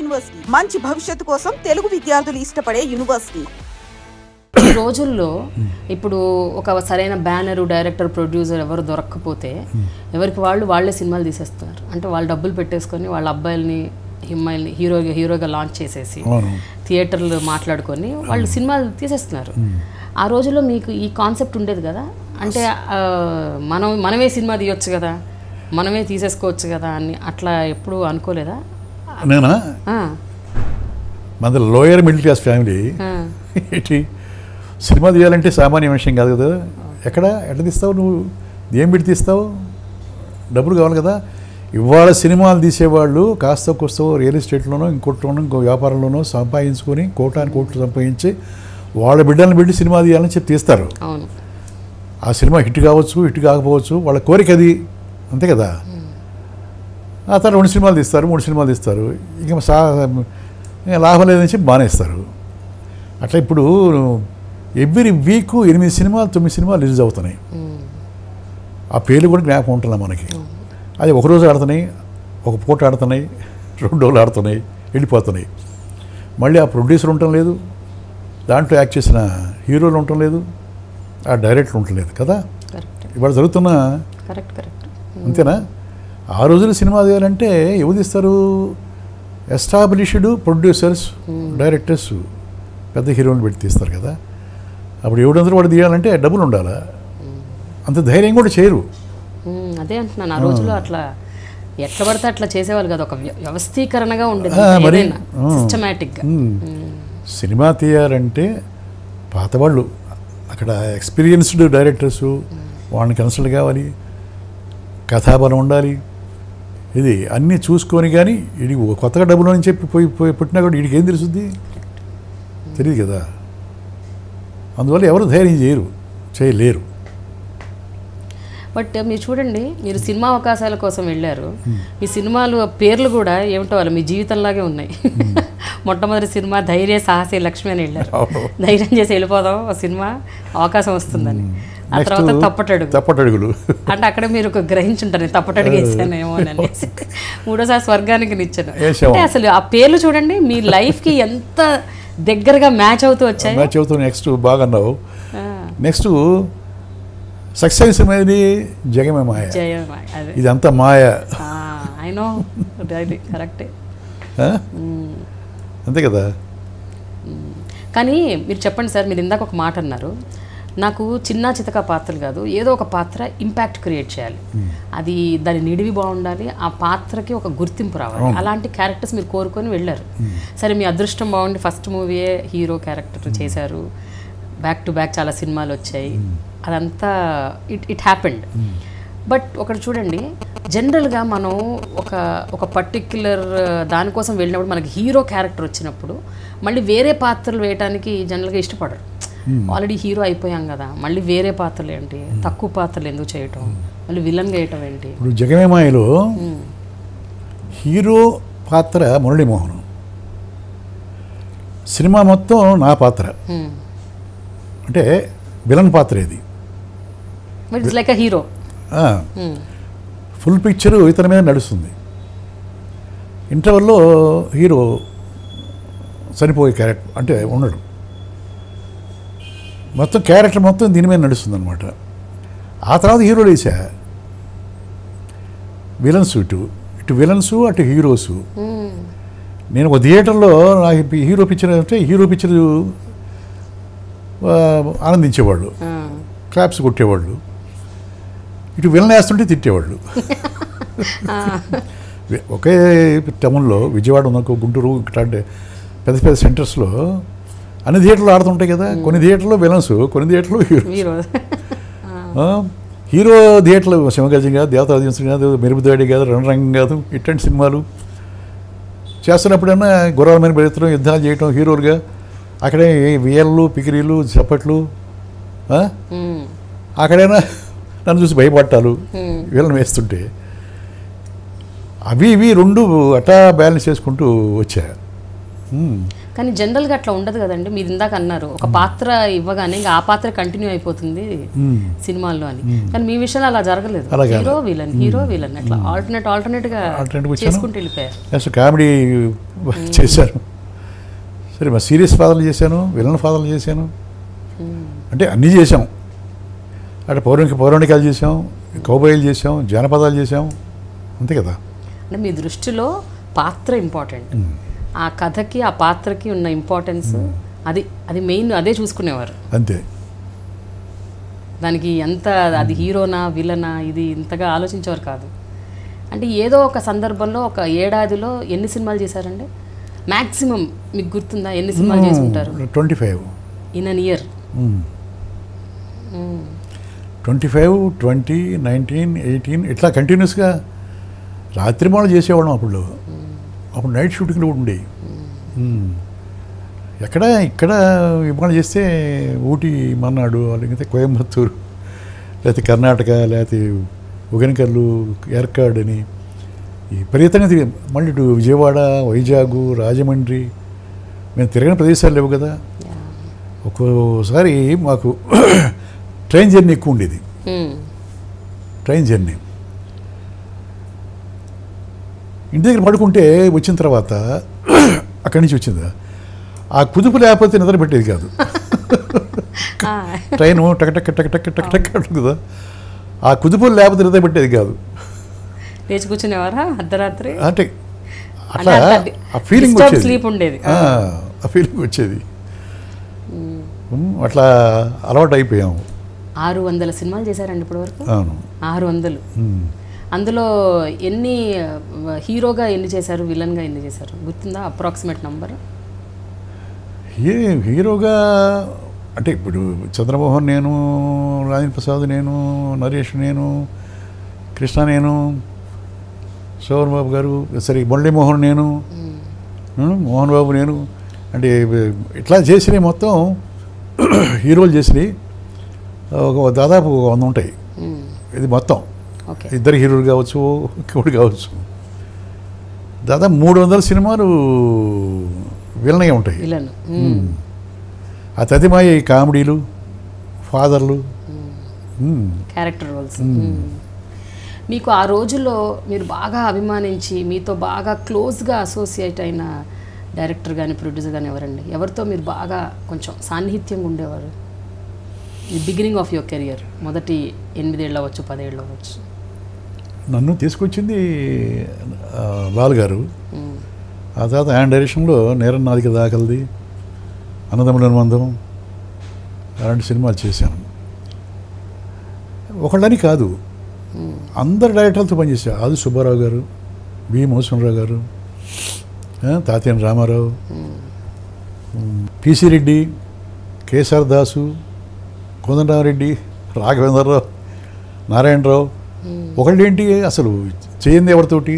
University మంచి భవిష్యత్తు కోసం తెలుగు విద్యార్థులు ఇష్టపడే యూనివర్సిటీ. ఈ రోజుల్లో ఇప్పుడు ఒక సరైన బ్యానరు, డైరెక్టర్, ప్రొడ్యూసర్ ఎవరు దొరక్కపోతే ఎవరికి వాళ్ళే సినిమాలు తీసేస్తున్నారు. అంటే వాళ్ళు డబ్బులు పెట్టేసుకొని వాళ్ళ అబ్బాయిల్ని అమ్మాయిల్ని హీరోగా లాంచ్ చేసేసి థియేటర్లు మాట్లాడుకొని వాళ్ళు సినిమాలు తీసేస్తున్నారు. ఆ రోజుల్లో మీకు ఈ కాన్సెప్ట్ ఉండేది కదా, అంటే మనమే సినిమా తీయొచ్చు కదా, మనమే తీసేసుకోవచ్చు కదా అని అట్లా ఎప్పుడు అనుకోలేదా? నేనా మన లోయర్ మిడిల్ క్లాస్ ఫ్యామిలీ ఏంటి సినిమా తీయాలంటే సామాన్య విషయం కాదు కదా. ఎట్లా తీస్తావు నువ్వు? ఏం పెట్టి తీస్తావు? డబ్బులు కావాలి కదా. ఇవాళ సినిమాలు తీసేవాళ్ళు కాస్త కోస్తో రియల్ ఎస్టేట్లోనో ఇంకోట్లోనో ఇంకో వ్యాపారంలోనో సంపాదించుకొని కోట్లు సంపాదించి వాళ్ళ బిడ్డలను పెట్టి సినిమా తీయాలని చెప్పి తీస్తారు. ఆ సినిమా హిట్ కావచ్చు, హిట్ కాకపోవచ్చు, వాళ్ళ కోరిక అది, అంతే కదా. ఆ తర్వాత 2 సినిమాలు తీస్తారు, 3 సినిమాలు తీస్తారు, ఇంకా లాభం లేదని చెప్పి బానేస్తారు. అట్లా ఇప్పుడు ఎవ్రీ వీక్ 8 సినిమాలు 9 సినిమాలు రిలీజ్ అవుతున్నాయి. ఆ పేర్లు కూడా జ్ఞాపకం ఉంటున్నాయి మనకి. అది ఒకరోజు ఆడుతున్నాయి, ఒక పూట ఆడుతున్నాయి, 2 రోజులు ఆడుతున్నాయి, వెళ్ళిపోతున్నాయి. మళ్ళీ ఆ ప్రొడ్యూసర్ ఉండటం లేదు, దాంట్లో యాక్ట్ చేసిన హీరోలు ఉండటం లేదు, ఆ డైరెక్టర్ ఉండటం లేదు కదా. ఇవాళ జరుగుతున్న అంతేనా. ఆ రోజులు సినిమా తీయాలంటే ఎవరు తీస్తారు? ఎస్టాబ్లిష్డ్ ప్రొడ్యూసర్స్, డైరెక్టర్స్, పెద్ద హీరోలు పెట్టి తీస్తారు కదా. అప్పుడు ఎవడందరూ వాడు తీయాలంటే డబ్బులు ఉండాలా, అంత ధైర్యం కూడా చేయరు. అదే అంటున్నాను, ఆ రోజుల్లో అట్లా ఎట్లా పడితే అట్లా చేసేవాళ్ళు కదా, ఒక వ్యవస్థీకరణగా ఉండేది, సిస్టమాటిక్గా. సినిమా తీయాలంటే పాతవాళ్ళు అక్కడ ఎక్స్పీరియన్స్డ్ డైరెక్టర్స్, వాళ్ళని కన్సల్ట్ కావాలి, కథాబలం ఉండాలి, ఇది అన్నీ చూసుకొని. కానీ ఇది కొత్తగా డబ్బులు అని చెప్పి పోయి పుట్టినా కూడా వీడికి ఏం తెలుస్తుంది? తెలియదు కదా. అందువల్ల ఎవరు ధైర్యం చేయలేరు. బట్ మీరు చూడండి, మీరు సినిమా అవకాశాల కోసం వెళ్ళారు, మీ సినిమాలు పేర్లు కూడా ఏమిటో వాళ్ళు మీ జీవితంలాగే ఉన్నాయి. మొట్టమొదటి సినిమా ధైర్య సాహసి లక్ష్మి అని వెళ్ళారు, ధైర్యం చేసి వెళ్ళిపోదాం, ఒక సినిమా అవకాశం వస్తుందని. ఆ తర్వాత తప్పటడుగులు అంటే అక్కడ మీరు ఒక గ్రహించుంటారు, తప్పటడుగు వేసానేమో అని అనేసి. 3వసారి స్వర్గానికి నిచ్చాను. అంటే అసలు ఆ పేర్లు చూడండి మీ లైఫ్కి ఎంత దగ్గరగా మ్యాచ్ అవుతూ వచ్చాయి. నెక్స్ట్ బాగా అన్నావు. నెక్స్ట్ సక్సెస్ అనేది జగమే మాయ, ఇదంతా మాయ. ఐ నో, కరెక్టే, అంతే కదా. కానీ మీరు చెప్పండి సార్, మీరు ఇందాక ఒక మాట అన్నారు, నాకు చిన్న చితక పాత్రలు కాదు, ఏదో ఒక పాత్ర ఇంపాక్ట్ క్రియేట్ చేయాలి, అది దాని నిడివి బాగుండాలి, ఆ పాత్రకి ఒక గుర్తింపు రావాలి. అలాంటి క్యారెక్టర్స్ మీరు కోరుకొని వెళ్ళారు. సరే, మీ అదృష్టం బాగుండి ఫస్ట్ మూవీయే హీరో క్యారెక్టర్ చేశారు, బ్యాక్ టు బ్యాక్ చాలా సినిమాలు వచ్చాయి, అదంతా ఇట్ హ్యాపెండ్. బట్ ఒకటి చూడండి, జనరల్గా మనం ఒక పర్టిక్యులర్ దానికోసం వెళ్ళినప్పుడు మనకి హీరో క్యారెక్టర్ వచ్చినప్పుడు మళ్ళీ వేరే పాత్రలు వేయడానికి జనరల్గా ఇష్టపడరు. ఆల్రెడీ హీరో అయిపోయాం కదా, మళ్ళీ వేరే పాత్రలు ఏంటి, తక్కువ పాత్రలు ఎందుకు చేయటం, మళ్ళీ విలన్గా వేయటం ఏంటి? ఇప్పుడు జగమేమాయలో హీరో పాత్ర మురళీమోహన్, సినిమా మొత్తం నా పాత్ర, అంటే విలన్ పాత్ర ఇది. It's like a hero, full picture ఇతని మీద నడుస్తుంది. ఇంటర్వెల్లో హీరో చనిపోయే క్యారెక్టర్ అంటే ఉండడు, మొత్తం క్యారెక్టర్ మొత్తం దీని మీద నడుస్తుంది అనమాట. ఆ తర్వాత హీరోలు వేసా, విలన్స్ ఇటు విలన్స్ అటు హీరోసు. నేను ఒక థియేటర్లో నాకు హీరో పిక్చర్ అంటే హీరో పిక్చర్ ఆనందించేవాళ్ళు, క్లాప్స్ కొట్టేవాళ్ళు, ఇటు విలన్ వేస్తుంటే తిట్టేవాళ్ళు. ఒకే టౌన్లో విజయవాడ ఉన్న గుంటూరు ఇట్లాంటి పెద్ద పెద్ద సెంటర్స్లో అన్ని థియేటర్లు ఆడుతుంటాయి కదా. కొన్ని థియేటర్లో విలన్స్, కొన్ని థియేటర్లో హీరో థియేటర్లు శివగజం కాదు, దేవతాదింసం కాదు, మెరుపుదాడి కాదు, రణరంగం కాదు, ఇట్లాంటి సినిమాలు చేస్తున్నప్పుడైనా గుర్రాల మీద బెడతడం, యుద్ధాలు చేయటం హీరోలుగా. అక్కడే వేళ్ళు పికిరీలు చప్పట్లు, అక్కడైనా నన్ను చూసి భయపట్టాలు వీళ్ళని వేస్తుంటే, అవి 2 అట్టా బ్యాలెన్స్ చేసుకుంటూ వచ్చా. కానీ జనరల్గా అట్లా ఉండదు కదండి. మీరు ఇందాక అన్నారు ఒక పాత్ర ఇవ్వగానే ఇంకా ఆ పాత్ర కంటిన్యూ అయిపోతుంది సినిమాల్లో అని. కానీ మీ విషయంలో అలా జరగలేదు. హీరో విలన్ అట్లా ఆల్టర్నేట్గా చేసుకుంటూ వెళ్ళిపోయారు. కామెడీ చేశాను, సరే మా సీరియస్ ఫాదర్లు చేశాను, విలన్ ఫాదర్లు చేశాను, అంటే అన్నీ చేసాం. అంటే పౌరాణికాలు చేసాం, కౌబాయిలు చేసాం, జానపదాలు చేసాం, అంతే కదా. అంటే మీ దృష్టిలో పాత్ర ఇంపార్టెంట్, ఆ కథకి ఆ పాత్రకి ఉన్న ఇంపార్టెన్స్ అది మెయిన్, అదే చూసుకునేవారు అంతే. దానికి ఎంత అది హీరోనా విలనా ఇది ఇంతగా ఆలోచించేవారు కాదు. అంటే ఏదో ఒక సందర్భంలో ఒక ఏడాదిలో ఎన్ని సినిమాలు చేశారండి మ్యాక్సిమం మీకు గుర్తుందా? ఎన్ని సినిమాలు చేసి ఉంటారు? 25 ఇన్ అన్ ఇయర్. 25, 20, 19, 18 ఇట్లా కంటిన్యూస్గా రాత్రి మాలు చేసేవాళ్ళం. అప్పుడు నైట్ షూటింగ్లు కూడా ఉండేవి. ఇక్కడ ఇవాళ చేస్తే ఊటీ, మన్నాడు, లేకపోతే కోయంబత్తూరు, లేకపోతే కర్ణాటక, లేకపోతే ఉగనకల్లు, ఎర్కాడ్ అని విపరీతంగా మళ్ళీ ఇటు విజయవాడ, వైజాగ్, రాజమండ్రి మేము తిరిగిన ప్రదేశాలు లేవు కదా. ఒక్కోసారి మాకు ట్రైన్ జర్నీ ఎక్కువ ఉండేది. ట్రైన్ జర్నీ ఇంటి దగ్గర పడుకుంటే వచ్చిన తర్వాత అక్కడి నుంచి వచ్చిందా ఆ కుదుపు లేకపోతే నిద్ర పెట్టేది కాదు. ట్రైను టక్ టక్ టక్ టక్ టక్ టక్ కదా, ఆ కుదుపులు లేకపోతే నిద్ర పెట్టేది కాదు. లేచి కూర్చునేవారా అర్ధరాత్రి? అంటే అట్లా ఆ ఫీలింగ్ ఉండేది, ఆ ఫీలింగ్ వచ్చేది. అట్లా అలవాటు అయిపోయాము. 600 సినిమాలు చేశారండి ఇప్పటి వరకు? అవును, 600. అందులో ఎన్ని హీరోగా ఎన్ని చేశారు, విలన్గా ఎన్ని చేశారు గుర్తుందా? Approximate number. హీరోగా అంటే ఇప్పుడు చంద్రమోహన్ నేను, రాజేంద్ర ప్రసాద్ నేను, నరేష్ నేను, కృష్ణ నేను, శోభన్ బాబు గారు, సరే మురళీమోహన్ నేను, మోహన్ బాబు నేను, అంటే ఇట్లా చేసినవి మొత్తం హీరోలు చేసినవి దాదాపు 100 ఉంటాయి. ఇది మొత్తం ఇద్దరు హీరోలు కావచ్చు, ఇంకోటి కావచ్చు. దాదాపు 300 సినిమాలు విలనే ఉంటాయి. ఆ తదిమాయి కామెడీలు, ఫాదర్లు, క్యారెక్టర్ రోల్స్. మీకు ఆ రోజుల్లో మీరు బాగా అభిమానించి మీతో బాగా క్లోజ్గా అసోసియేట్ అయిన డైరెక్టర్ కానీ ప్రొడ్యూసర్ కానీ ఎవరండి? ఎవరితో మీరు బాగా కొంచెం సాన్నిహిత్యంగా ఉండేవారు ఈ బిగినింగ్ ఆఫ్ యువర్ కెరియర్? మొదటి 8 ఏళ్ళు అవ్వచ్చు, 10 ఏళ్ళు అవ్వచ్చు. నన్ను తీసుకొచ్చింది బాలు గారు. ఆ తర్వాత ఆయన డైరెక్షన్లో నేరం నాదిక దాకలది, అన్నదమ్ముల అనుబంధం, అలాంటి సినిమాలు చేశాను. ఒకళ్ళని కాదు, అందరు డైరెక్టర్లతో పనిచేశారు. ఆది సుబ్బారావు గారు, వి మోహన్రావు గారు, తాతేని రామారావు, పిసి రెడ్డి, కేసర్ దాసు, కోదండరామరెడ్డి, రాఘవేంద్రరావు, నారాయణరావు. ఒకళ్ళేంటి అసలు చేయండి ఎవరితోటి.